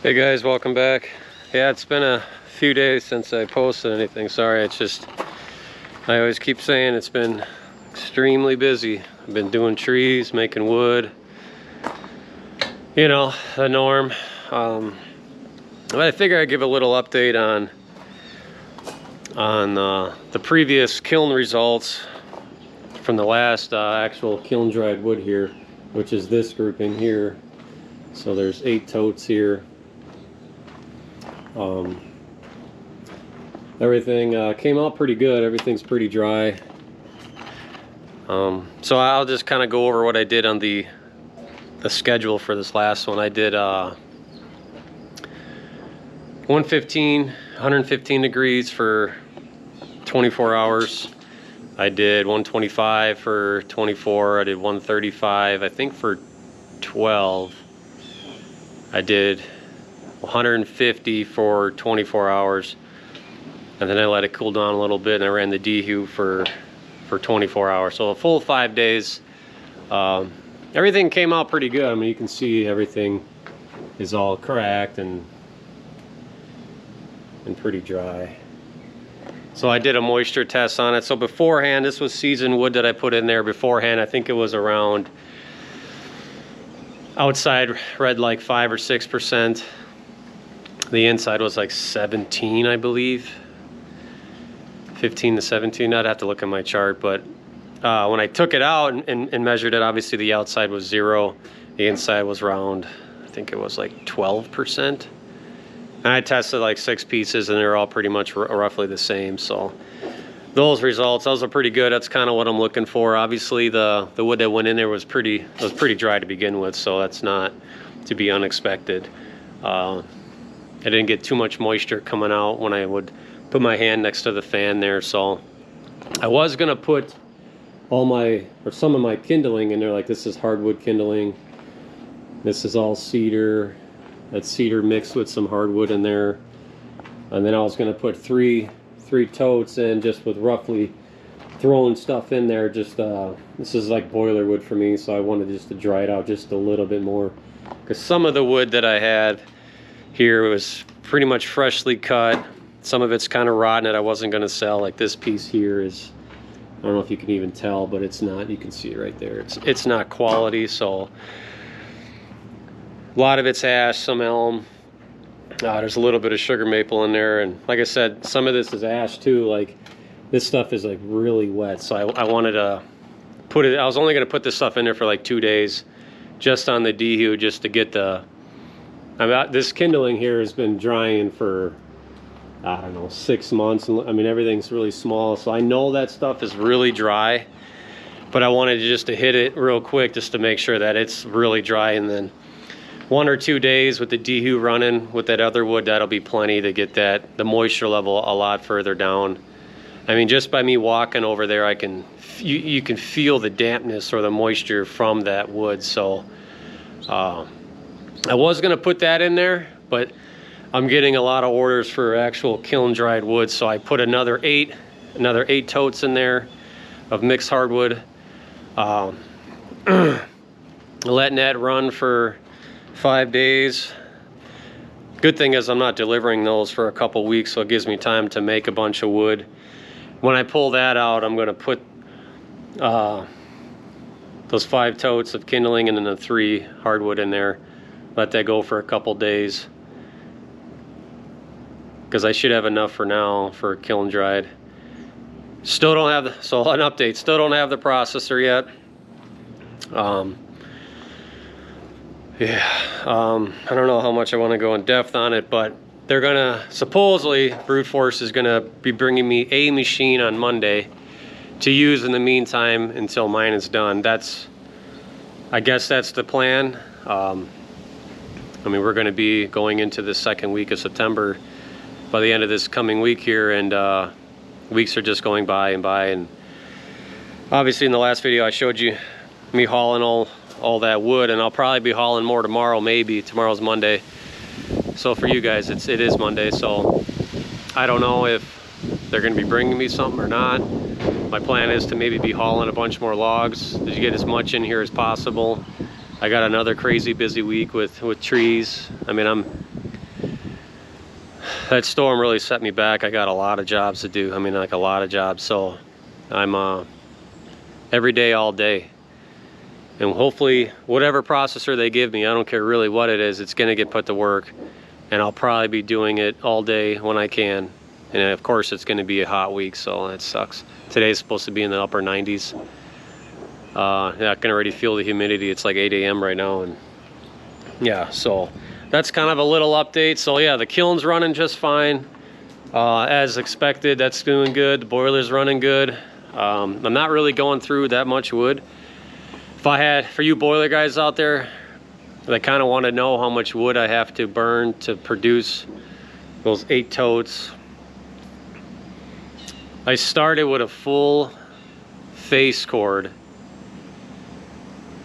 Hey guys, welcome back. Yeah, it's been a few days since I posted anything. Sorry, it's just, I always keep saying it's been extremely busy. I've been doing trees, making wood, you know, the norm. But I figure I'd give a little update on the previous kiln results from the last actual kiln dried wood here, which is this grouping here. So there's 8 totes here. Everything came out pretty good. Everything's pretty dry. So I'll just kind of go over what I did on the schedule for this last one. I did 115 degrees for 24 hours. I did 125 for 24. I did 135, I think, for 12. I did 150 for 24 hours, and then I let it cool down a little bit, and I ran the dehue for 24 hours. So a full 5 days. Everything came out pretty good. I mean, you can see everything is all cracked and pretty dry. So I did a moisture test on it. So beforehand, this was seasoned wood that I put in there beforehand. I think it was around, outside read like 5 or 6%. The inside was like 17, I believe. 15 to 17. I'd have to look at my chart, but when I took it out and measured it, obviously the outside was 0. The inside was around, I think it was like 12%. And I tested like 6 pieces, and they're all pretty much roughly the same. So those results, those are pretty good. That's kind of what I'm looking for. Obviously the wood that went in there was pretty dry to begin with, so that's not to be unexpected. I didn't get too much moisture coming out when I would put my hand next to the fan there. So I was gonna put some of my kindling in there. Like, this is hardwood kindling. This is all cedar. That's cedar mixed with some hardwood in there. And then I was gonna put three totes in, just with roughly throwing stuff in there. Just this is like boiler wood for me, so I wanted just to dry it out just a little bit more, because some of the wood that I had here was pretty much freshly cut. Some of it's kind of rotten that I wasn't going to sell. Like this piece here is, I don't know if you can even tell, but it's not. You can see it right there. It's not quality. So a lot of it's ash, some elm. There's a little bit of sugar maple in there, and like I said, some of this is ash too. Like, this stuff is like really wet, so I wanted to put it. I was only going to put this stuff in there for like 2 days, just on the dehue, just to get the. This kindling here has been drying for, I don't know, 6 months. I mean, everything's really small, so I know that stuff is really dry, but I wanted just to hit it real quick just to make sure that it's really dry, and then 1 or 2 days with the dehue running with that other wood, that'll be plenty to get the moisture level a lot further down. I mean, just by me walking over there, you can feel the dampness or the moisture from that wood. So I was gonna put that in there, but I'm getting a lot of orders for actual kiln dried wood, so I put another 8 totes in there of mixed hardwood. Letting that run for 5 days. Good thing is I'm not delivering those for a couple weeks, so it gives me time to make a bunch of wood. When I pull that out, I'm gonna put those 5 totes of kindling and then the 3 hardwood in there. Let that go for a couple days, because I should have enough for now for kiln dried. Still don't have so an update. Still don't have the processor yet. I don't know how much I want to go in depth on it, but they're gonna supposedly, Brute Force is gonna be bringing me a machine on Monday to use in the meantime until mine is done. I guess that's the plan. I mean, we're going to be going into the 2nd week of September by the end of this coming week here, and weeks are just going by and by. And obviously in the last video I showed you me hauling all that wood, and I'll probably be hauling more tomorrow. Maybe tomorrow's Monday, so for you guys it is Monday, so I don't know if they're going to be bringing me something or not. My plan is to maybe be hauling a bunch more logs to get as much in here as possible. I got another crazy busy week with trees. I mean, that storm really set me back. I got a lot of jobs to do. I mean, like a lot of jobs. So I'm every day, all day. And hopefully whatever processor they give me, I don't care really what it is, it's gonna get put to work. And I'll probably be doing it all day when I can. And of course it's gonna be a hot week, so that sucks. Today's supposed to be in the upper 90s. Yeah, I can already feel the humidity. It's like 8 a.m. right now, and yeah, so that's kind of a little update. So yeah, the kiln's running just fine, as expected. That's doing good. The boiler's running good. I'm not really going through that much wood. If I had, for you boiler guys out there that kind of want to know how much wood I have to burn to produce those 8 totes, I started with a full face cord.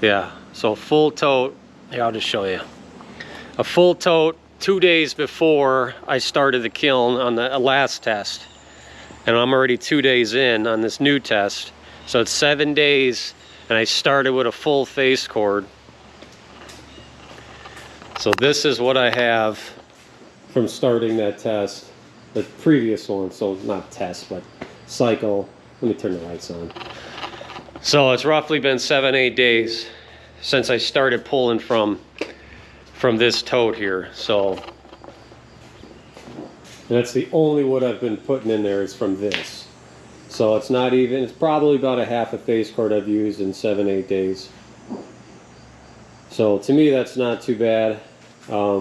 Yeah, so full tote. Yeah, I'll just show you. A full tote 2 days before I started the kiln on the last test. And I'm already 2 days in on this new test. So it's 7 days, and I started with a full face cord. So this is what I have from starting that test, the previous one. So not test, but cycle. Let me turn the lights on. So it's roughly been 7-8 days since I started pulling from this tote here. So that's the only wood I've been putting in there is from this. So it's not even, it's probably about a half a face cord I've used in 7-8 days. So to me that's not too bad. I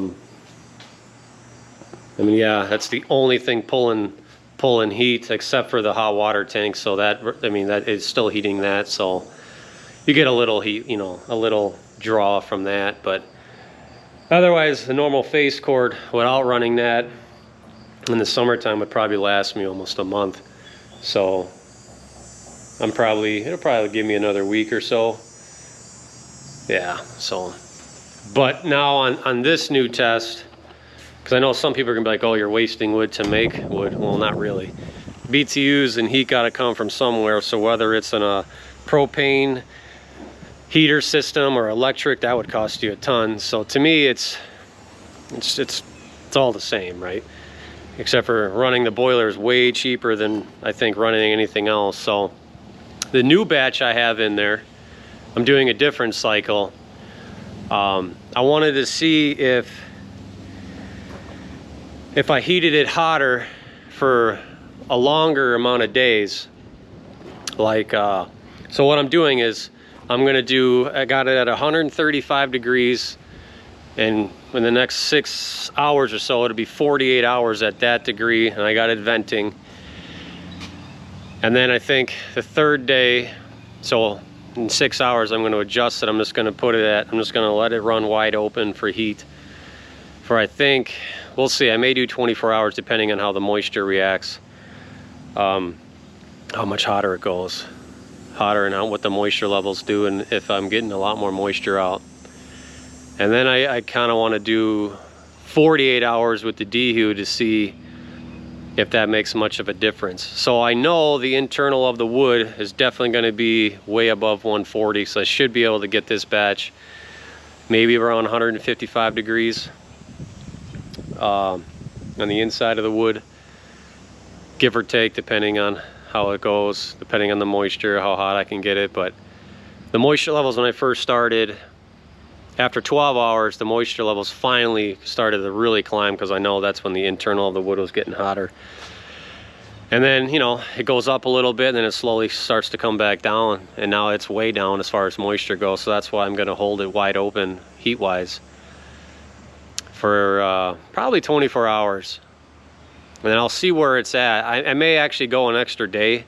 mean, yeah, that's the only thing pulling heat except for the hot water tank. So that, I mean, that is still heating that. So you get a little heat, you know, a little draw from that. But otherwise, the normal face cord without running that in the summertime would probably last me almost a month. So it'll probably give me another week or so. Yeah, so. But now on this new test, because I know some people are gonna be like, oh, you're wasting wood to make wood. Well, not really. BTUs and heat gotta come from somewhere. So whether it's in a propane heater system or electric, that would cost you a ton. So to me, it's all the same, right? Except for running the boiler is way cheaper than I think running anything else. So the new batch I have in there, I'm doing a different cycle. I wanted to see if I heated it hotter for a longer amount of days, like, so what I'm doing is I got it at 135 degrees, and in the next 6 hours or so, it'll be 48 hours at that degree, and I got it venting. And then I think the third day, so in 6 hours, I'm gonna adjust it. I'm just gonna let it run wide open for heat for, I think, we'll see, I may do 24 hours depending on how the moisture reacts, how much hotter it goes, hotter and what the moisture levels do, and if I'm getting a lot more moisture out. And then I kind of want to do 48 hours with the dehu to see if that makes much of a difference. So I know the internal of the wood is definitely going to be way above 140, so I should be able to get this batch maybe around 155 degrees on the inside of the wood, give or take, depending on how it goes, depending on the moisture, how hot I can get it. But the moisture levels when I first started, after 12 hours, the moisture levels finally started to really climb, because I know that's when the internal of the wood was getting hotter. And then, you know, it goes up a little bit, and then it slowly starts to come back down, and now it's way down as far as moisture goes. So that's why I'm going to hold it wide open heat-wise for probably 24 hours. And then I'll see where it's at. I may actually go an extra day.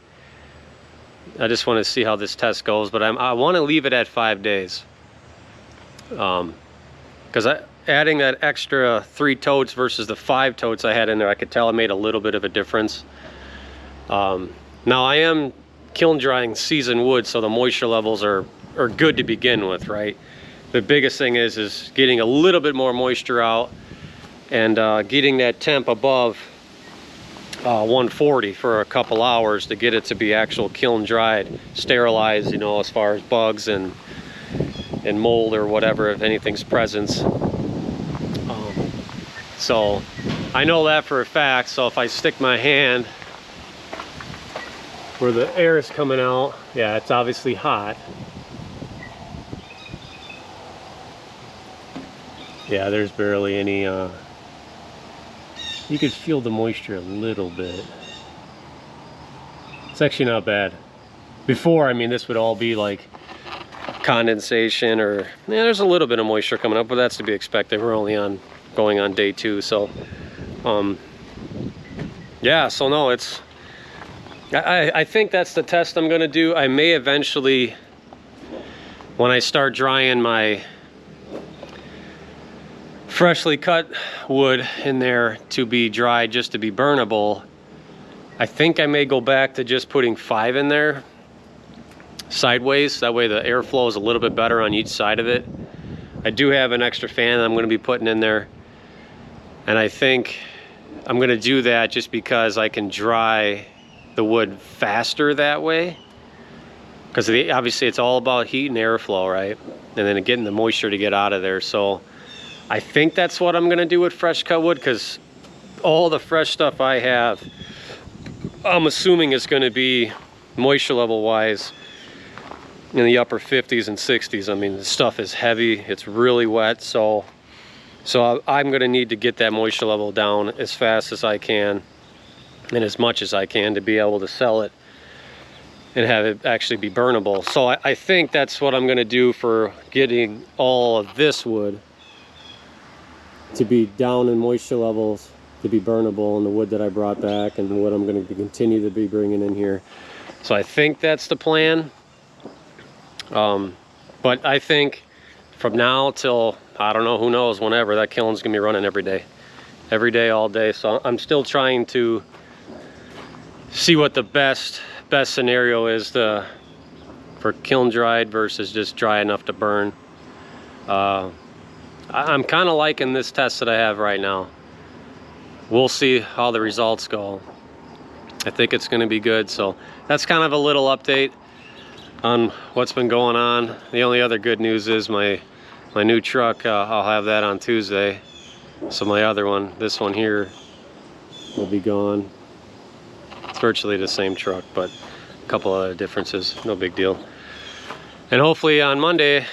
I just want to see how this test goes, but I want to leave it at 5 days. Because adding that extra 3 totes versus the 5 totes I had in there, I could tell it made a little bit of a difference. Now I am kiln drying seasoned wood, so the moisture levels are good to begin with, right? The biggest thing is getting a little bit more moisture out and getting that temp above 140 for a couple hours to get it to be actual kiln dried, sterilized, you know, as far as bugs and mold or whatever, if anything's present. So I know that for a fact, so if I stick my hand where the air is coming out, yeah, it's obviously hot. Yeah, there's barely any, you could feel the moisture a little bit. It's actually not bad. Before, I mean, this would all be like condensation, or, yeah, there's a little bit of moisture coming up, but that's to be expected. We're only going on day 2, so, yeah, so no, it's, I think that's the test I'm gonna do. I may eventually, when I start drying my freshly cut wood in there to be dried, just to be burnable, I think I may go back to just putting 5 in there sideways. That way the airflow is a little bit better on each side of it. I do have an extra fan that I'm going to be putting in there, and I think I'm going to do that just because I can dry the wood faster that way, because obviously it's all about heat and airflow, right? And then getting the moisture to get out of there. So I think that's what I'm going to do with fresh cut wood, because all the fresh stuff I have, I'm assuming it's going to be moisture level wise in the upper 50s and 60s. I mean, the stuff is heavy, it's really wet, so I'm going to need to get that moisture level down as fast as I can and as much as I can to be able to sell it and have it actually be burnable. So I think that's what I'm going to do for getting all of this wood to be down in moisture levels to be burnable, and the wood that I brought back and the wood I'm going to continue to be bringing in here. So I think that's the plan. But I think from now till, I don't know, who knows, whenever, that kiln's gonna be running every day, all day. So I'm still trying to see what the best scenario is for kiln dried versus just dry enough to burn. I'm kind of liking this test that I have right now. We'll see how the results go. I think it's going to be good. So that's kind of a little update on what's been going on. The only other good news is my new truck, I'll have that on Tuesday. So my other one, this one here, will be gone. It's virtually the same truck, but a couple of differences, no big deal. And hopefully on Monday,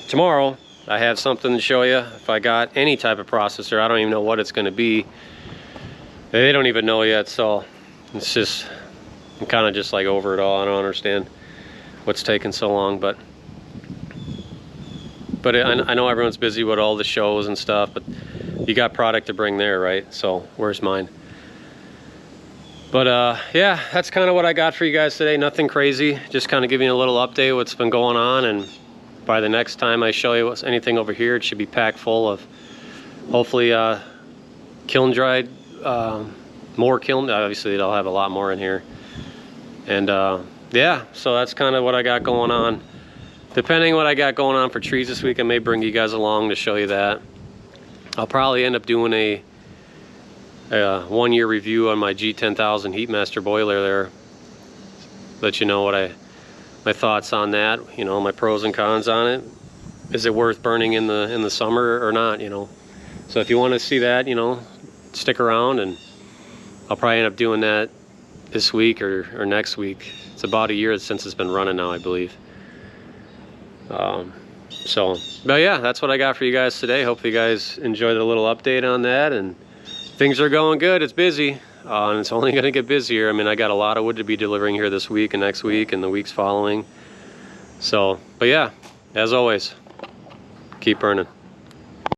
tomorrow, I have something to show you. If I got any type of processor, I don't even know what it's going to be. They don't even know yet, so it's just, I'm kind of just like over it all. I don't understand what's taking so long, but I know everyone's busy with all the shows and stuff, but you got product to bring there, right? So where's mine? But yeah, that's kind of what I got for you guys today. Nothing crazy, just kind of giving you a little update what's been going on, and by the next time I show you what's anything over here, it should be packed full of hopefully kiln dried, more kiln. Obviously they'll have a lot more in here, and yeah, so that's kind of what I got going on. Depending what I got going on for trees this week, I may bring you guys along to show you that. I'll probably end up doing a 1-year review on my G10000 Heatmaster boiler there. Let you know what my thoughts on that, you know, my pros and cons on it. Is it worth burning in the summer or not, you know? So if you want to see that, you know, stick around, and I'll probably end up doing that this week or next week. It's about a year since it's been running now, I believe. But yeah, that's what I got for you guys today. Hope you guys enjoyed a little update on that, and things are going good. It's busy, and it's only going to get busier. I mean, I got a lot of wood to be delivering here this week and next week and the weeks following. So, but yeah, as always, keep burning.